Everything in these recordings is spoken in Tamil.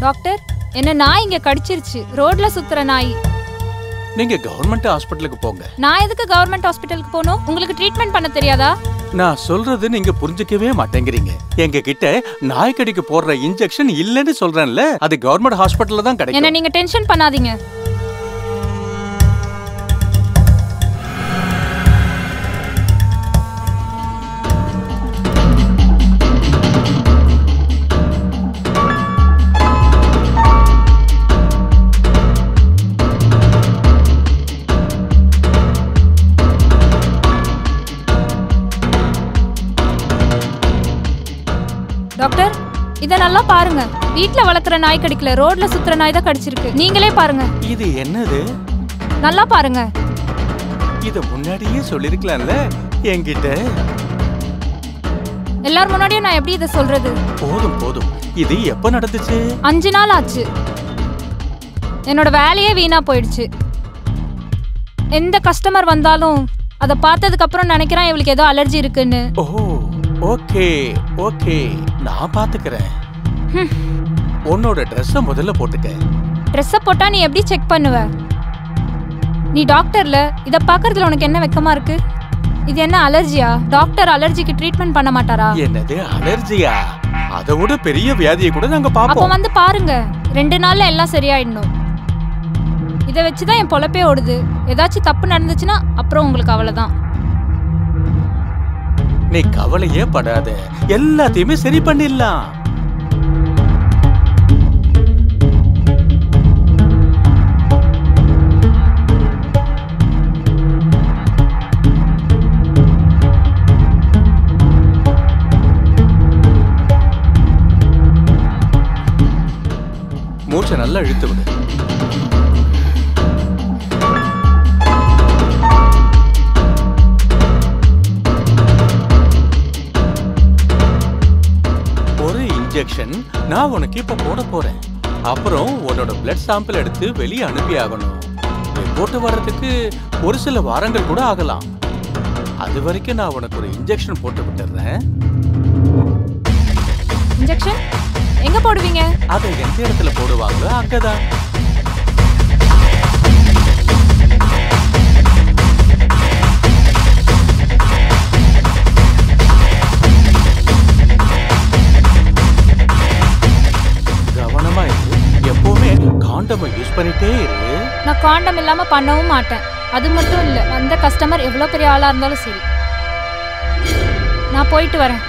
டாக்டர், என்ன நாய் இங்க கடிச்சிருச்சு. ரோட்ல சுத்துற நாய். நீங்க கவர்மெண்ட் ஹாஸ்பிடலுக்கு போங்க. நான் எதுக்கு கவர்மெண்ட் ஹாஸ்பிடலுக்கு போணும்? உங்களுக்கு ட்ரீட்மெண்ட் பண்ண தெரியாதா? நான் சொல்றது நீங்க புரிஞ்சுக்கவே மாட்டேங்கிறீங்க. எங்க கிட்ட நாய்க்கடிக்கு போடுற இன்ஜெக்ஷன் இல்லன்னு சொல்றேன்ல, அது கவர்மெண்ட் ஹாஸ்பிடல்ல தான் கிடைக்கும். என்ன நீங்க டென்ஷன் பண்ணாதீங்க. டாக்டர், இத நல்லா பாருங்க. வீட்ல வளர்க்குற நாய் கடிக்கல, ரோட்ல சுத்துற நாய் தான் கடிச்சிருக்கு. நீங்களே பாருங்க. இது என்னது? நல்லா பாருங்க. இத முன்னாடியே சொல்லிருக்கலாம்ல என்கிட்ட. எல்லார் முன்னாடியும் நான் எப்படி இத சொல்றது? போதும் போதும். இது எப்ப நடந்துச்சு? 5 நாள் ஆச்சு. என்னோட வேலையே வீணா போயிடுச்சு. எந்த கஸ்டமர் வந்தாலும் அத பார்த்ததுக்கு அப்புறம் நினைக்கிறான் இவளுக்கு ஏதோ அலர்ஜி இருக்குன்னு. ஓ ஓகே ஓகே, நான் பாத்துக்கிறேன். உன்னோட ட்ரெஸ்ஸ முதல்ல போட்டுக்க. ட்ரெஸ்ஸ போட்டா நீ எப்படி செக் பண்ணுவ? நீ டாக்டர்ல, இத பாக்குறதுல உனக்கு என்ன வெக்கமா இருக்கு? இது என்ன அலர்ஜியா? டாக்டர் அலர்ஜிக்கு ட்ரீட்மெண்ட் பண்ண மாட்டாரா? என்னது அலர்ஜியா? அதை விட பெரிய வியாதியை கூட நாங்க பாப்போம். அப்ப வந்து பாருங்க, 2 நாள்ல எல்லாம் சரியாயிடணும். இத வச்சுதான் என் பொழப்பே ஓடுது. ஏதாச்சும் தப்பு நடந்துச்சுன்னா அப்புறம் உங்களுக்கு அவ்வளவுதான். நீ கவலையே படாத, எல்லாத்தையுமே சரி பண்ணிடலாம். மூச்சை நல்லா இழுத்து விடு. நான் உனக்கு இப்ப போட போறேன். அப்புறம் உன்னோட பிளட் சாம்பிள் எடுத்து வெளியே அனுப்பி ஆகணும். ரிப்போர்ட் வர்றதுக்கு ஒரு சில வாரங்கள் கூட ஆகலாம். அது வரைக்கும் நான் உனக்கு ஒரு இன்ஜெக்ஷன் போட்டு விட்டுறேன். இன்ஜெக்ஷன் எங்க போடுவீங்க? அதை எந்த இடத்துல போடுவாங்களோ அங்கதான். யூஸ் பண்ணிட்டே இரு. நான் காண்டம் இல்லாம பண்ணவும் மாட்டேன். அது மட்டும் இல்ல, அந்த கஸ்டமர் எவ்வளவு பெரிய ஆளா இருந்தாலும் சரி. நான் போயிட்டு வரேன்.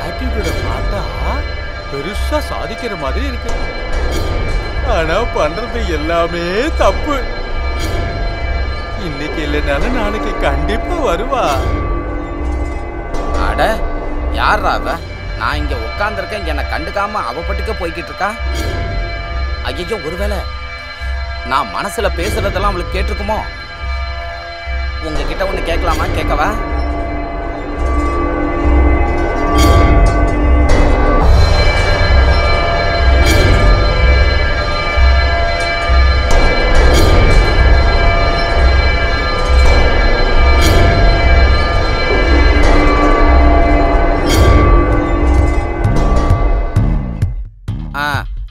ஆட்டிட்யூட பார்த்தா பெருசா சாதிக்கிற மாதிரி இருக்கு. ஆனா பண்றது எல்லாமே தப்பு. இன்னைக்கு இல்லைனாலும் நாளைக்கு கண்டிப்பா வருவா. அட யாரா அவ? நான் இங்க உட்கார்ந்துருக்கேன், என்னை கண்டுக்காம அவ பட்டுக்க போய்கிட்டு இருக்கா. ஐயோ, ஒருவேளை நான் மனசுல பேசுறதெல்லாம் அவளுக்கு கேட்டிருக்குமோ? உங்ககிட்ட ஒண்ணு கேட்கலாமா? கேட்கவா?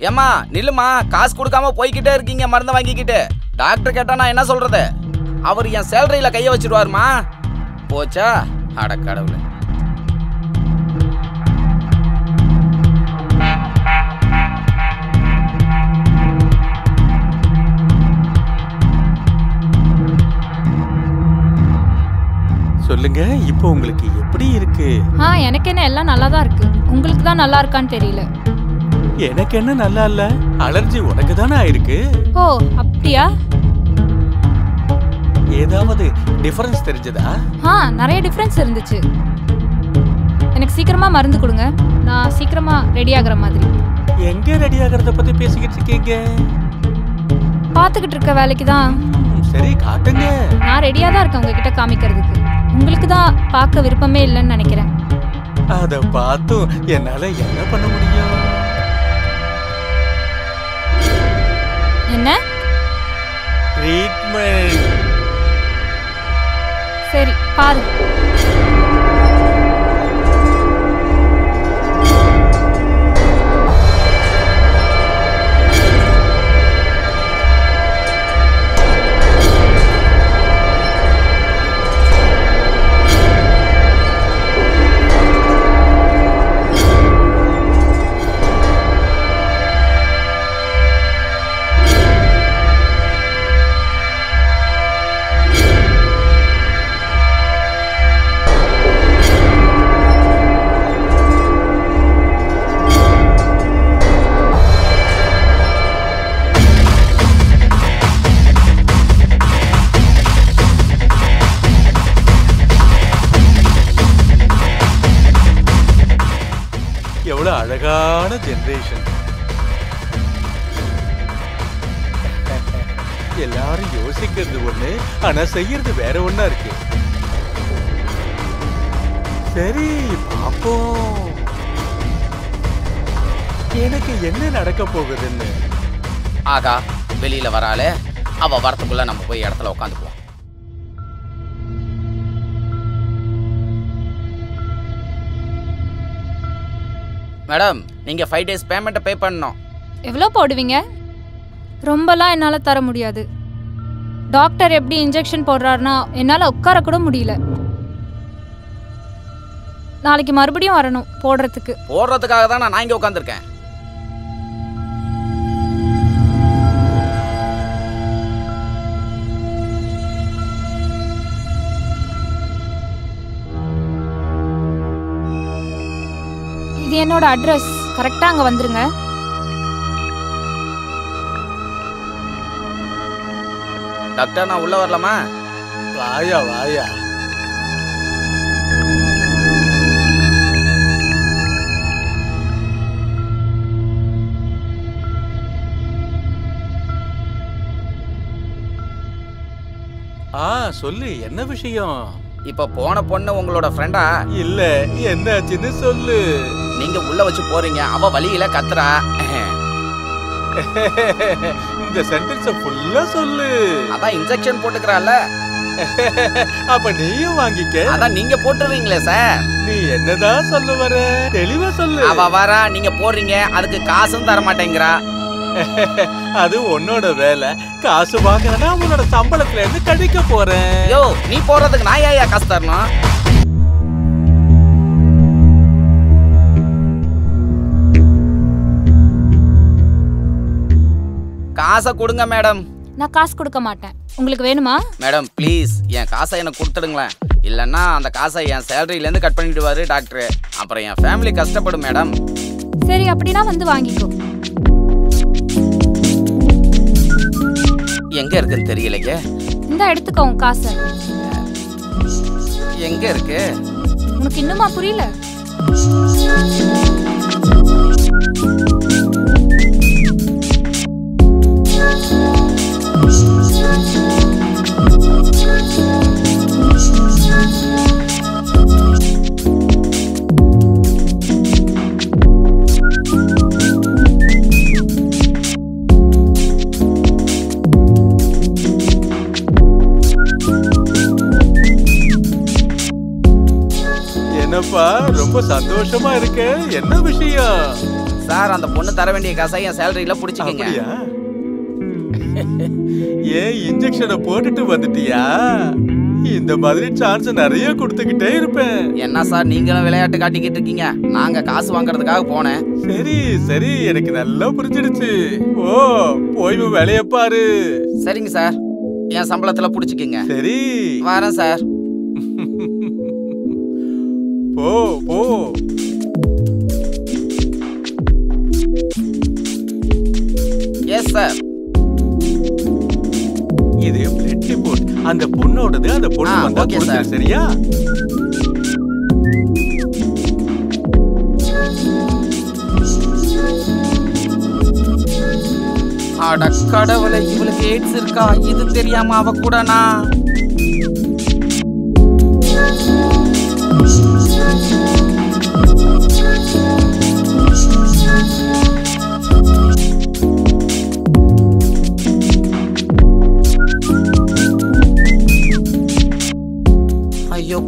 ஏம்மா நில்லுமா, காசு கொடுக்காம போய்கிட்டே இருக்கீங்க மருந்து வாங்கிக்கிட்டு. டாக்டர் கேட்டா நான் என்ன சொல்றது? அவர் என் சேலரியில கைய வச்சிருவாருமா. போச்சா? அட கடவுளே. சொல்லுங்க, இப்போ உங்களுக்கு எப்படி இருக்கு? எனக்கு என்ன எல்லாம் நல்லா தான் இருக்கு. உங்களுக்கு தான் நல்லா இருக்கான்னு தெரியல. எனக்கு என்ன நல்லா இல்ல, அலர்ஜி உனக்கு தானே ஆயிருக்கு. ஓ அப்படியா? ஏதாவது டிஃபரன்ஸ் தெரிஞ்சதா? நிறைய டிஃபரன்ஸ் இருந்துச்சு. எனக்கு சீக்கிரமா மருந்து கொடுங்க, நான் சீக்கிரமா ரெடி ஆகுற மாதிரி. எங்க ரெடி ஆகுறத பத்தி பேசிக்கிட்டு இருக்கீங்க? பாத்துக்கிட்டு இருக்க வேலைக்கு தான். சரி காட்டுங்க. நான் ரெடியா தான் இருக்கேன் உங்ககிட்ட காமிக்கிறதுக்கு. உங்களுக்கு தான் பார்க்க விருப்பமே இல்லைன்னு நினைக்கிறேன். அத பார்த்தும் என்னால என்ன பண்ண முடியும்? என்ன? ட்ரீட்மெண்ட் சரி பாரு. எவ்வளவு அழகான ஜெனரேஷன். எல்லாரும் யோசிக்கிறது ஒண்ணு, ஆனா செய்யறது வேற ஒண்ணா இருக்கு. சரி பாப்போம் எனக்கு என்ன நடக்க போகுதுன்னு. ஆகா, வெளியில வராளே, அவ வரத்துக்குள்ள நம்ம போய் இடத்துல உட்காந்துக்குவோம். மேடம், நீங்க 5 days பேமெண்ட்டை பே பண்ணணும். எவ்வளோ போடுவீங்க? ரொம்பலாம் என்னால் தர முடியாது. டாக்டர் எப்படி இன்ஜெக்ஷன் போடுறாருன்னா என்னால் உட்கார கூட முடியல. நாளைக்கு மறுபடியும் வரணும் போடுறதுக்கு. போடுறதுக்காக தான் நான் இங்கே உட்காந்துருக்கேன். இது என்னோட அட்ரஸ். கரெக்டாக அங்கே வந்துருங்க. டாக்டர், நான் உள்ள வரலாமா? வாயா வாயா. சொல்லு, என்ன விஷயம்? இப்ப போன பொண்ணு உங்களோட ஃப்ரெண்டா? இல்ல, என்னாச்சுன்னு சொல்லு. நீங்க உள்ள வச்சு போறீங்க, அவ வழியில கத்துறா. இந்த சென்டென்ஸ ஃபுல்லா சொல்லு. அதான் இன்ஜெக்ஷன் போட்டுக்கறால. அப்ப நீயும் வாங்கிக்க. அதான் நீங்க போட்டுறீங்களே சார். நீ என்னதான் சொல்ல வர? தெளிவா சொல்லு. அவ வரா, நீங்க போறீங்க, அதுக்கு காசும் தர மாட்டேங்கிறா. அது உன்னோட வேலை. காசு வாங்கினா உன்னோட சம்பளத்துல இருந்து கழிக்க போறேன். யோ, நீ போறதுக்கு நான் ஏயா காசு தரணும்? காசை கொடுங்க மேடம். நான் காசு கொடுக்க மாட்டேன். உங்களுக்கு வேணுமா? மேடம் ப்ளீஸ், என் காசை எனக்கு கொடுத்துடுங்களேன். இல்லைன்னா அந்த காசை என் சேலரியிலேருந்து கட் பண்ணிடுவாரு டாக்டர். அப்புறம் என் ஃபேமிலி கஷ்டப்படும் மேடம். சரி, அப்படின்னா வந்து வாங்கிக்கோ. எங்க இருக்குன்னு தெரியலைங்க. இந்த எடுத்துக்கோ உன் காசை. எங்க இருக்கு? உனக்கு இன்னுமா புரியல? என்னப்பா, ரொம்ப சந்தோஷமா இருக்கு. என்ன விஷயம்? சார், அந்த பொண்ணு தர வேண்டிய காசை என் சேலரியில புடிச்சுக்கீங்க. ஏன் இன்ஜெக்ஷனை போட்டுட்டு வந்துட்டியா? இந்த மாதிரி சான்ஸ் நிறைய கொடுத்துக்கிட்டே இருப்பேன். என்ன சார், நீங்களும் விளையாட்டு காட்டிக்கிட்டு இருக்கீங்க? நாங்க காசு வாங்குறதுக்காக போனேன். சரி சரி, எனக்கு நல்லா புரிஞ்சிடுச்சு. ஓ, போய் வேலைய பாரு. சரிங்க சார், என் சம்பளத்துல புடிச்சுக்கீங்க. சரி, வரேன் சார். போ போ. Yes sir. இது பிளட் ரிப்போர்ட். அந்த பொண்ணோடது. அந்த பொண்ணு வந்தா கொடுத்துரு, சரியா? அட கடவுளே, இவளுக்கு எய்ட்ஸ் இருக்கா? இது தெரியாம அவ கூடனா?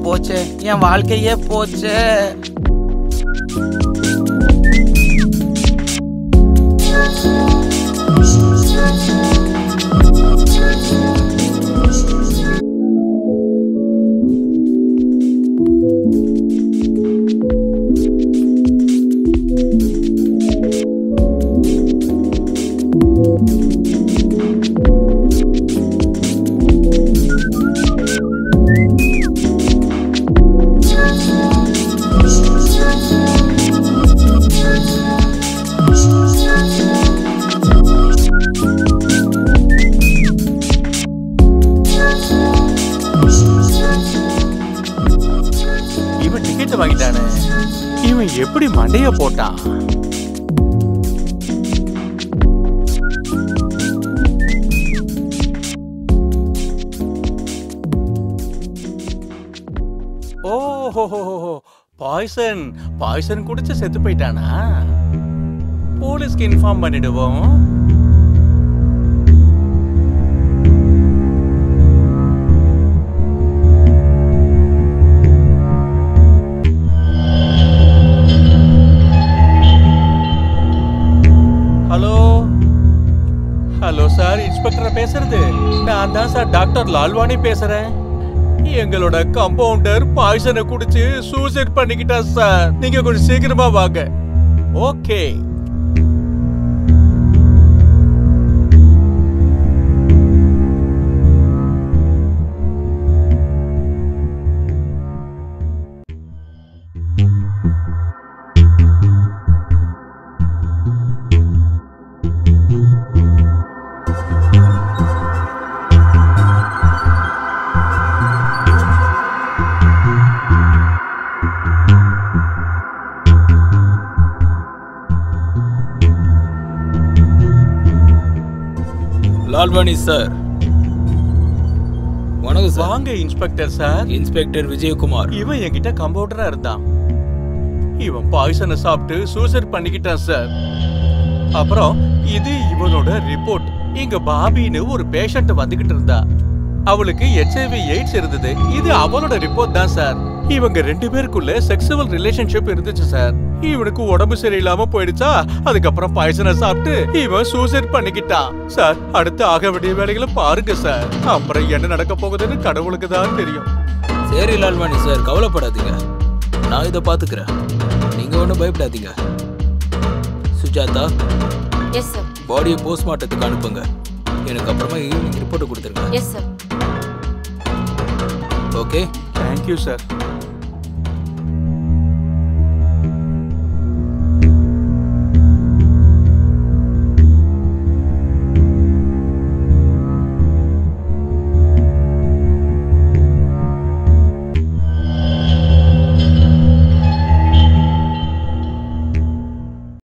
போச்சே, என் வாழ்க்கையே போச்சே. இவன் டிக்கெட் வாங்கிட்டானே, இவன் எப்படி மண்டைய போட்டான்? ஓஹோ, பாய்சன் பாய்சன் குடிச்சு செத்து போயிட்டானா? போலீஸ்க்கு இன்ஃபார்ம் பண்ணிடுவோம். ஹலோ ஹலோ சார், இன்ஸ்பெக்டர் பேசுறது நான் தான் சார், டாக்டர் லால்வானி பேசுறேன். எங்களோட கம்பவுண்டர் பாய்சனை குடிச்சு சூசைட் பண்ணிக்கிட்டா சார். நீங்க கொஞ்சம் சீக்கிரமா வாங்க. ஓகே. லால்வானி சார், வணக்கம் சார். வாங்க இன்ஸ்பெக்டர் சார். இன்ஸ்பெக்டர் விஜயகுமார். இவன் என்கிட்ட கம்பவுண்டரா இருந்தான். இவன் பாய்சனை சாப்பிட்டு சூசைட் பண்ணிக்கிட்டான் சார். அப்புறம் இது இவனோட ரிப்போர்ட். இங்க பாபின்னு ஒரு பேஷண்ட் வந்துகிட்டு இருந்தா. அவளுக்கு HIV AIDS இருந்தது. இது அவளோட ரிப்போர்ட் தான் சார். இவங்க 2 பேருக்குள்ள செக்ஸுவல் ரிலேஷன்ஷிப் இருந்துச்சு சார். இவனுக்கு உடம்பு சரியில்லாம போயிடுச்சா, அதுக்கப்புறம் பாய்சனை சாப்பிட்டு இவன் சூசைட் பண்ணிக்கிட்டான் சார். அடுத்து ஆக வேண்டிய வேலைகளை பாருங்க சார். அப்புறம் என்ன நடக்க போகுதுன்னு கடவுளுக்கு தான் தெரியும். சரி லால்வானி சார், கவலைப்படாதீங்க, நான் இதை பாத்துக்கிறேன். நீங்க ஒன்றும் பயப்படாதீங்க. Sujatha, yes sir. பாடியை போஸ்ட்மார்ட்டத்துக்கு அனுப்புங்க. எனக்கு அப்புறமா ஈவினிங் ரிப்போர்ட் கொடுத்துருங்க. Yes sir. Okay, thank you sir.